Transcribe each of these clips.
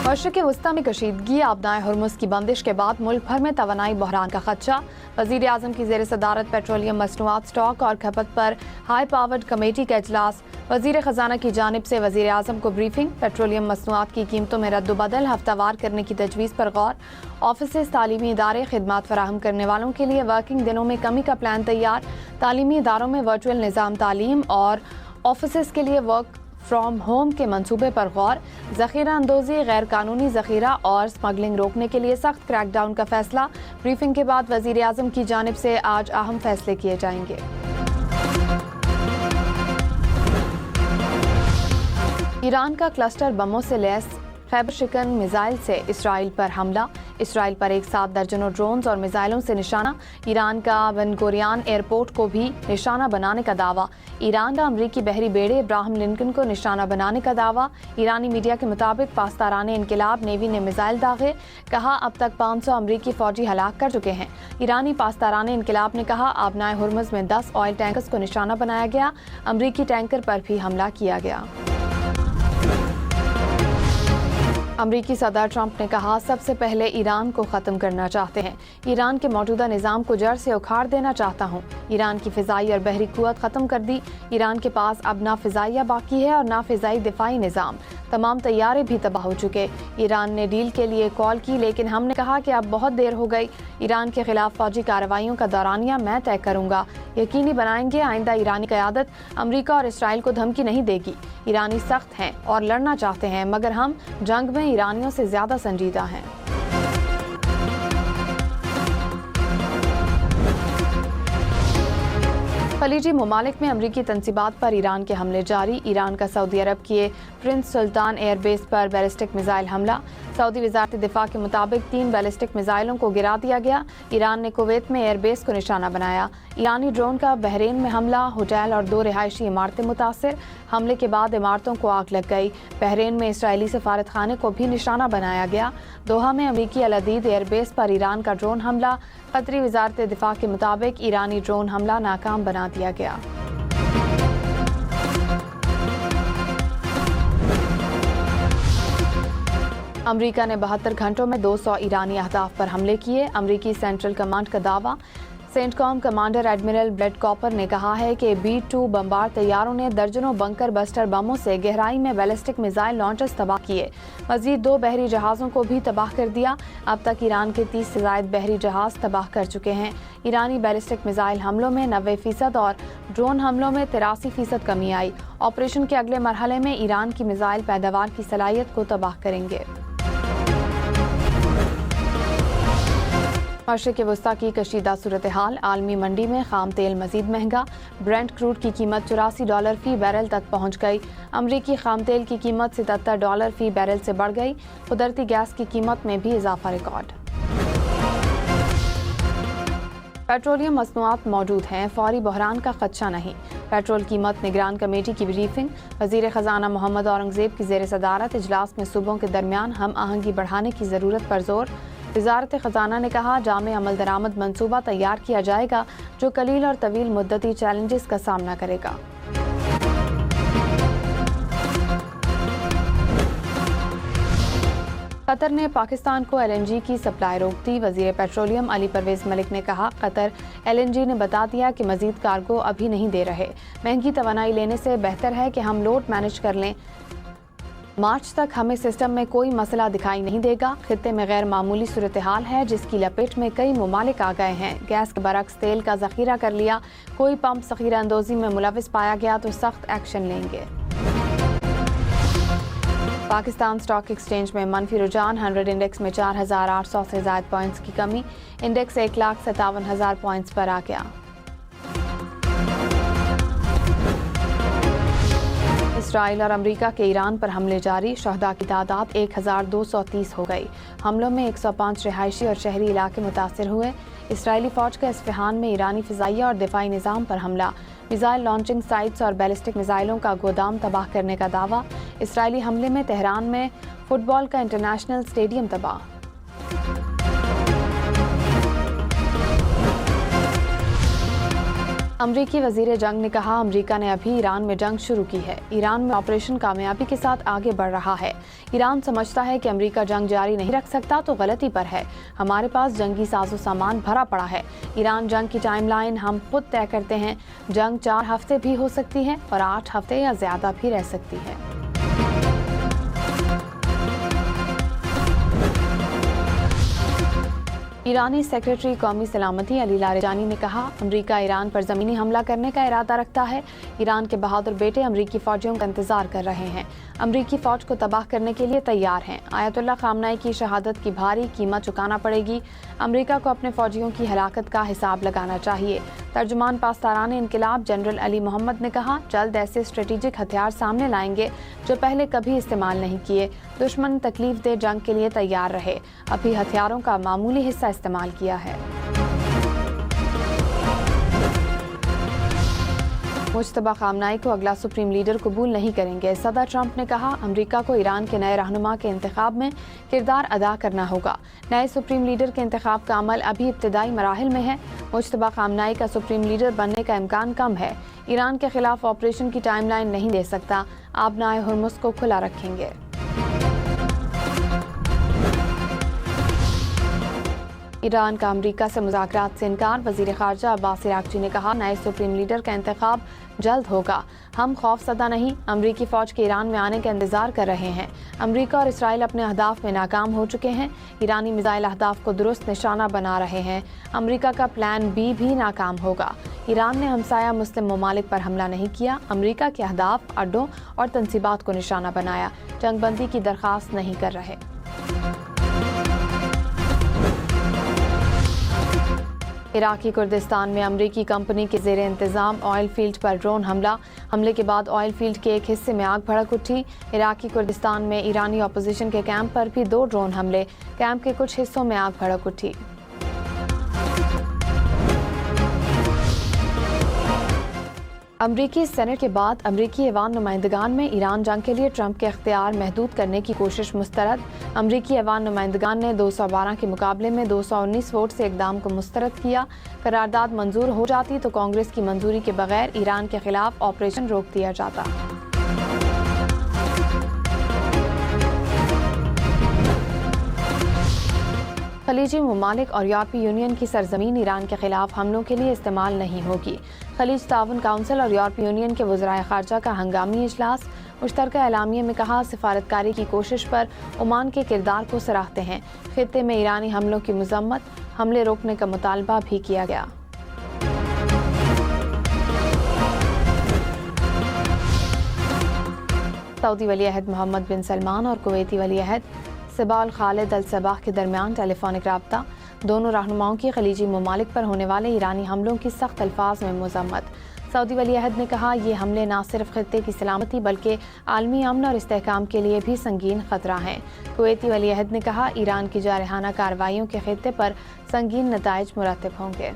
मशरिक़ वस्ता में कशीदगी, आबनाए हुर्मुज़ की बंदिश के बाद मुल्क भर में तवानाई बहरान का खदशा। वज़ीर आज़म की ज़ेर सदारत पेट्रोलियम मसनूआत स्टॉक और खपत पर हाई पावर्ड कमेटी का इजलास। वज़ीर ख़जाना की जानिब से वज़ीर आज़म को ब्रीफिंग। पेट्रोलियम मसनूआत की कीमतों में रद्द-बदल हफ्तावार करने की तजवीज़ पर गौर। ऑफिसेस, तालीमी इदारे खिदमात फराहम करने वालों के लिए वर्किंग दिनों में कमी का प्लान तैयार। तालीमी इदारों में वर्चुअल निज़ाम तालीम और ऑफिसेस के लिए वर्क फ्रॉम होम के मंसूबे पर गौर। ज़ख़ीरा अंदोज़ी, गैर कानूनी ज़ख़ीरा और स्मगलिंग रोकने के लिए सख्त क्रैकडाउन का फैसला। ब्रीफिंग के बाद वज़ीर आज़म की जानिब से आज अहम फैसले किए जाएंगे। ईरान का क्लस्टर बमों से लैस खैबर शिकन मिसाइल से इसराइल पर हमला। इसराइल पर एक साथ दर्जनों ड्रोन्स और मिसाइलों से निशाना। ईरान का बेन गुरियन एयरपोर्ट को भी निशाना बनाने का दावा। ईरान का अमरीकी बहरी बेड़े इब्राहिम लिंकन को निशाना बनाने का दावा। ईरानी मीडिया के मुताबिक पास्ताराने इनकलाब नेवी ने मिसाइल दागे। कहा अब तक 500 अमरीकी फौजी हलाक कर चुके हैं। ईरानी पास्ताराने इनकलाब ने कहा आबनाए हुर्मुज़ में 10 ऑयल टैंकर्स को निशाना बनाया गया। अमरीकी टैंकर पर भी हमला किया गया। अमरीकी सदर ट्रंप ने कहा सबसे पहले ईरान को ख़त्म करना चाहते हैं। ईरान के मौजूदा निज़ाम को जड़ से उखाड़ देना चाहता हूँ। ईरान की फ़िज़ाई और बहरी क़ुव्वत ख़त्म कर दी। ईरान के पास अब ना फ़िज़ाइया बाकी है और ना फ़िज़ाई दिफ़ाई निज़ाम। तमाम तैयारे भी तबाह हो चुके। ईरान ने डील के लिए कॉल की लेकिन हमने कहा कि अब बहुत देर हो गई। ईरान के खिलाफ फ़ौजी कार्रवाइयों का दौरानिया मैं तय करूँगा। यकीनी बनाएंगे आइंदा ईरानी क़यादत अमरीका और इसराइल को धमकी नहीं देगी। ईरानी सख्त हैं और लड़ना चाहते हैं मगर हम जंग में ईरानियों से ज़्यादा संजीदा हैं। खलीजी ममालिक में अमरीकी तंसीबात पर ईरान के हमले जारी। ईरान का सऊदी अरब के प्रिंस सुल्तान एयरबेस पर बैलिस्टिक मिसाइल हमला। सऊदी वज़ारत दिफा के मुताबिक 3 बैलिस्टिक मिसाइलों को गिरा दिया गया। ईरान ने कुवैत में एयरबेस को निशाना बनाया। ईरानी ड्रोन का बहरीन में हमला। होटल और 2 रिहायशी इमारतें मुतासिर। हमले के बाद इमारतों को आग लग गई। बहरीन में इसराइली सफारत खाने को भी निशाना बनाया गया। दोहा में अमरीकी अल अदीद एयरबेस पर ईरान का ड्रोन हमला। कतरी वज़ारत दिफा के मुताबिक ईरानी ड्रोन हमला नाकाम बना दिया गया। अमरीका ने 72 घंटों में 200 ईरानी अहदाफ पर हमले किए। अमरीकी सेंट्रल कमांड का दावा। CENTCOM commander admiral bread copper ने कहा है कि B-2 बमबार तैयारों ने दर्जनों बंकर बस्टर बमों से गहराई में बैलिस्टिक मिसाइल लॉन्चर्स तबाह किए। मजीद 2 बहरी जहाज़ों को भी तबाह कर दिया। अब तक ईरान के 30 से ज़ायद बहरी जहाज़ तबाह कर चुके हैं। ईरानी बैलिस्टिक मिसाइल हमलों में 90% और ड्रोन हमलों में 83% कमी आई। ऑपरेशन के अगले मरहले में ईरान की मिसाइल पैदावार की सलाहियत को तबाह करेंगे। मशरिक़ वस्ता की कशीदा सूरत हाल। आलमी मंडी में खाम तेल मजीद महंगा। ब्रेंट क्रूड की कीमत $84 फी बैरल तक पहुँच गई। अमरीकी खाम तेल की कीमत $77 फी बैरल से बढ़ गई। कुदरती गैस की कीमत में भी इजाफा रिकॉर्ड। पेट्रोलियम मसनूआत मौजूद हैं, फौरी बहरान का खदशा नहीं। पेट्रोल कीमत निगरान कमेटी की ब्रीफिंग। वज़ीर ख़जाना मोहम्मद औरंगज़ेब की ज़ेर सदारत इजलास में सूबों के दरमियान हम आहंगी बढ़ाने की ज़रूरत पर जोर। वज़ारत ख़जाना ने कहा जामे अमल दरामद मंसूबा तैयार किया जाएगा जो कलील और तवील मुद्दती चैलेंजेस का सामना करेगा। कतर ने पाकिस्तान को LNG की सप्लाई रोक दी। वज़ीर पेट्रोलियम अली परवेज़ मलिक ने कहा कतर LNG ने बता दिया कि मज़ीद कार्गो अभी नहीं दे रहे। महंगी तवानाई लेने से बेहतर है कि हम लोड मैनेज कर लें। मार्च तक हमें सिस्टम में कोई मसला दिखाई नहीं देगा। खित्ते में गैर मामूली सूरत हाल है जिसकी लपेट में कई ममालिक आ गए हैं। गैस के बरक्स तेल का ज़ख़ीरा कर लिया। कोई पंप ज़ख़ीरा अंदोज़ी में मुलविस पाया गया तो सख्त एक्शन लेंगे। पाकिस्तान स्टॉक एक्सचेंज में मनफी रुझान। 100 इंडेक्स में 4800 से ज़ायद पॉइंट्स की कमी। इंडेक्स 1,57,000 पॉइंट्स पर आ गया। इसराइल और अमरीका के ईरान पर हमले जारी। शहदा की तादाद 1230 हो गई। हमलों में 105 रिहायशी और शहरी इलाके मुतासिर हुए। इसराइली फ़ौज का इस्फ़हान में ईरानी फ़िज़ाइया और दिफ़ाई निज़ाम पर हमला। मिसाइल लॉन्चिंग साइट्स और बैलिस्टिक मिसाइलों का गोदाम तबाह करने का दावा। इसराइली हमले में तेहरान में फुटबॉल का इंटरनेशनल स्टेडियम तबाह। अमरीकी वजीर जंग ने कहा, अमरीका ने अभी ईरान में जंग शुरू की है। ईरान में ऑपरेशन कामयाबी के साथ आगे बढ़ रहा है। ईरान समझता है कि अमरीका जंग जारी नहीं रख सकता तो गलती पर है। हमारे पास जंगी साजो सामान भरा पड़ा है। ईरान जंग की टाइमलाइन हम खुद तय करते हैं। जंग 4 हफ्ते भी हो सकती है और 8 हफ्ते या ज्यादा भी रह सकती है। ईरानी सेक्रेटरी कौमी सलामती अली लारिजानी ने कहा, अमरीका ईरान पर ज़मीनी हमला करने का इरादा रखता है। ईरान के बहादुर बेटे अमरीकी फ़ौजियों का इंतज़ार कर रहे हैं। अमरीकी फ़ौज को तबाह करने के लिए तैयार हैं। आयतुल्लाह खामनाई की शहादत की भारी कीमत चुकाना पड़ेगी। अमरीका को अपने फ़ौजियों की हलाकत का हिसाब लगाना चाहिए। तर्जुमान पास्तारान इनकलाब जनरल अली मोहम्मद ने कहा, जल्द ऐसे स्ट्रेटेजिक हथियार सामने लाएंगे जो पहले कभी इस्तेमाल नहीं किए। दुश्मन तकलीफ दे जंग के लिए तैयार रहे। अभी हथियारों का मामूली हिस्सा इस्तेमाल किया है। मुश्तबा खामनाई को अगला सुप्रीम लीडर कबूल नहीं करेंगे। सदर ट्रंप ने कहा, अमरीका को ईरान के नए रहनुमा के इंतखाब में किरदार अदा करना होगा। नए सुप्रीम लीडर के इंतखाब का अमल अभी इब्तदाई मराहिल में है। मुश्तबा खामनाई का सुप्रीम लीडर बनने का इम्कान कम है। ईरान के खिलाफ ऑपरेशन की टाइमलाइन नहीं दे सकता। आबनाए हुर्मुज़ को खुला रखेंगे। ईरान का अमरीका से मुज़ाकरात से इनकार। वज़ीर ख़ारजा अब्बास इराक़ची ने कहा, नए सुप्रीम लीडर का इंतखाब जल्द होगा। हम खौफज़दा नहीं, अमरीकी फ़ौज के ईरान में आने का इंतज़ार कर रहे हैं। अमरीका और इसराइल अपने अहदाफ में नाकाम हो चुके हैं। ईरानी मिसाइल अहदाफ को दुरुस्त निशाना बना रहे हैं। अमरीका का प्लान बी भी नाकाम होगा। ईरान ने हमसाया मुस्लिम ममालिक पर हमला नहीं किया। अमरीका के अहदाफ, अड्डों और तनसीबात को निशाना बनाया। जंगबंदी की दरख्वास्त नहीं कर रहे। इराकी कुर्दिस्तान में अमरीकी कंपनी के ज़ेरे इंतज़ाम ऑयल फील्ड पर ड्रोन हमले के बाद ऑयल फील्ड के एक हिस्से में आग भड़क उठी। इराकी कुर्दिस्तान में ईरानी अपोजिशन के कैंप पर भी 2 ड्रोन हमले। कैंप के कुछ हिस्सों में आग भड़क उठी। अमरीकी सेनेट के बाद अमरीकी ऐवान नुमाइंदगान में ईरान जंग के लिए ट्रंप के इख्तियार महदूद करने की कोशिश मुस्तरद। अमरीकी ऐवान नुमाइंदगान ने 212 के मुकाबले में 219 वोट से इक़दाम को मुस्तरद किया। करारदाद मंजूर हो जाती तो कांग्रेस की मंजूरी के बगैर ईरान के खिलाफ ऑपरेशन रोक दिया जाता। खलीजी ममालिक और यूरोपीय यूनियन की सरजमीन ईरान के खिलाफ हमलों के लिए इस्तेमाल नहीं होगी। खलीज ताउन काउंसिल और यूरोपीय यूनियन के वज़राए ख़ारजा का हंगामी इजलास। मुश्तरका एलामिया में कहा, सिफारतकारी की कोशिश पर ओमान के किरदार को सराहते हैं। खित्ते में ईरानी हमलों की मज़म्मत, हमले रोकने का मुतालबा भी किया गया। सऊदी वली अहद मोहम्मद बिन सलमान और कुवैती वली अहद सिबाल खालिद अल सबाह के दरमियान टेलीफोनिक राब्ता। दोनों रहनुमाओं की खलीजी ममालिक पर होने वाले ईरानी हमलों की सख्त अल्फाज में मज़म्मत। सऊदी वली अहद ने कहा, ये हमले न सिर्फ खित्ते की सलामती बल्कि आलमी अमन और इस्तेहकाम के लिए भी संगीन खतरा हैं। कुवैती वली अहद ने कहा, ईरान की जारहाना कार्रवाइयों के खित्ते पर संगीन नताइज मुरतब होंगे।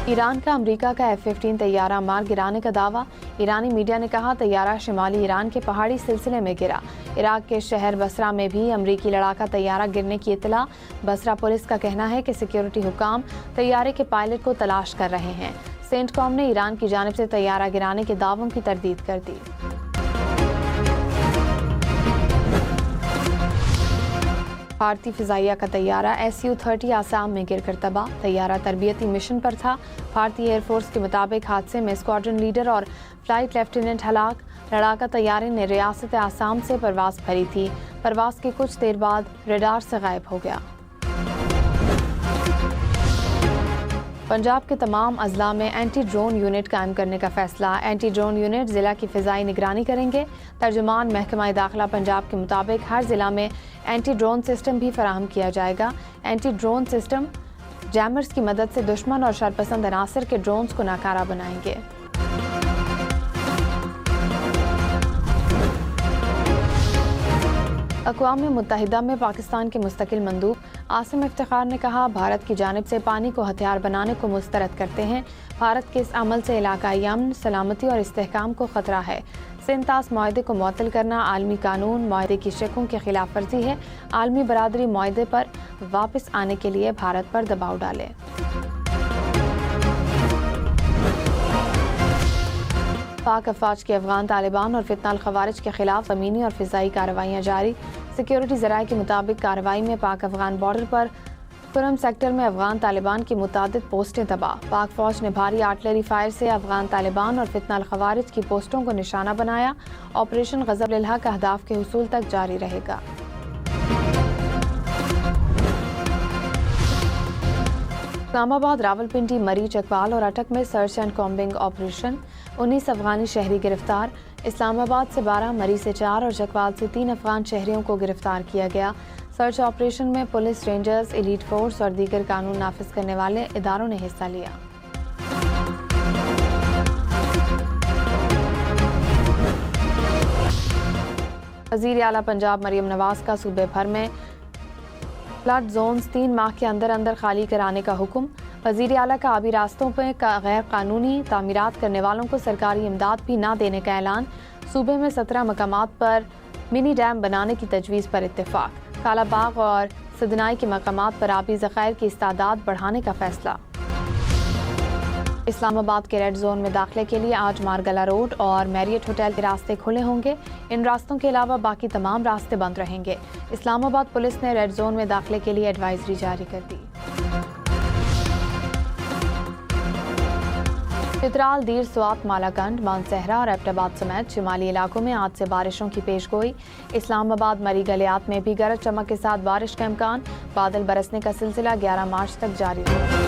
ईरान का अमरीका का F-15 तैयारा मार गिराने का दावा। ईरानी मीडिया ने कहा, तैयारा शिमाली ईरान के पहाड़ी सिलसिले में गिरा। इराक के शहर बसरा में भी अमरीकी लड़ाका तैयारा गिरने की इत्तला। बसरा पुलिस का कहना है कि सिक्योरिटी हुकाम तैयारे के पायलट को तलाश कर रहे हैं। सेंटकॉम ने ईरान की जानिब से तैयारा गिराने के दावों की तरदीद कर दी। भारतीय फिजाइया का तैयारा Su-30 आसाम में गिरकर तबाह। तैयारा तरबियती मिशन पर था। भारतीय एयरफोर्स के मुताबिक हादसे में स्क्वाड्रन लीडर और फ्लाइट लेफ्टिनेंट हलाक। लड़ाका तैयारे ने रियासत आसाम से परवाज भरी थी। परवाज के कुछ देर बाद रडार से गायब हो गया। पंजाब के तमाम अजला में एंटी ड्रोन यूनिट कायम करने का फैसला। एंटी ड्रोन यूनिट जिला की फ़िज़ाई निगरानी करेंगे। तर्जुमान महकमा दाखिला पंजाब के मुताबिक हर जिला में एंटी ड्रोन सिस्टम भी फराहम किया जाएगा। एंटी ड्रोन सिस्टम जैमर्स की मदद से दुश्मन और शरपसंद अनासर के ड्रोन्स को नाकारा बनाएंगे। اقوام متحدہ میں پاکستان کے مستقل مندوب عاصم افتخار نے کہا، بھارت کی جانب سے پانی کو ہتھیار بنانے کو مسترد کرتے ہیں۔ بھارت کے اس عمل سے علاقائی امن، سلامتی اور استحکام کو خطرہ ہے۔ سنتاس معاہدے کو معطل کرنا عالمی قانون معاہدے کی شقوں کی خلاف ورزی ہے۔ عالمی برادری معاہدے پر واپس آنے کے لیے بھارت پر دباؤ ڈالے۔ پاک افواج کی افغان طالبان اور فتنہ الخوارج کے خلاف زمینی اور فضائی کارروائیاں جاری۔ سیکیورٹی ذرائع کے مطابق کارروائی میں پاک افغان بارڈر پر کرم سیکٹر میں افغان طالبان کی متعدد پوسٹیں تباہ۔ پاک فوج نے بھاری آرٹلری فائر سے افغان طالبان اور فتنہ الخوارج کی پوسٹوں کو نشانہ بنایا۔ آپریشن غضب الحق اہداف کے حصول تک جاری رہے گا۔ اسلام آباد، راولپنڈی، مری، چکوال اور اٹک میں سرچ اینڈ کامبنگ آپریشن۔ 19 افغانی شہری گرفتار۔ اسلام آباد سے 12، مری سے 4 اور چکوال سے 3 افغان شہریوں کو گرفتار کیا گیا۔ سرچ آپریشن میں پولیس، رینجرز، ایلیٹ فورس اور دیگر قانون نافذ کرنے والے اداروں نے حصہ لیا۔ وزیر اعلیٰ پنجاب مریم نواز کا صوبے بھر میں فلڈ زونز 3 ماہ کے اندر اندر خالی کرانے کا حکم۔ وزیر اعلیٰ کا آبی راستوں پہ غیر قانونی تعمیرات کرنے والوں کو سرکاری امداد بھی نہ دینے کا اعلان۔ صوبے میں 17 مقامات پر منی ڈیم بنانے کی تجویز پر اتفاق۔ کالا باغ اور سدنائی کے مقامات پر آبی ذخائر کی استعداد بڑھانے کا فیصلہ۔ اسلام آباد کے ریڈ زون میں داخلے کے لیے آج مارگلا روڈ اور میریٹ ہوٹل کے راستے کھلے ہوں گے۔ ان راستوں کے علاوہ باقی تمام راستے بند رہیں گے۔ اسلام آباد پولیس نے ریڈ زون میں داخلے کے لیے ایڈوائزری جاری کر دی۔ چترال، دیر، سوات، مالاکنڈ، مانسہرہ اور ایبٹ آباد سمیت شمالی علاقوں میں آج سے بارشوں کی پیش گوئی۔ اسلام آباد، مری، گلیات میں بھی گرج چمک کے ساتھ بارش کا امکان۔ بادل برسنے کا سلسلہ 11 مارچ تک جاری رہے گا۔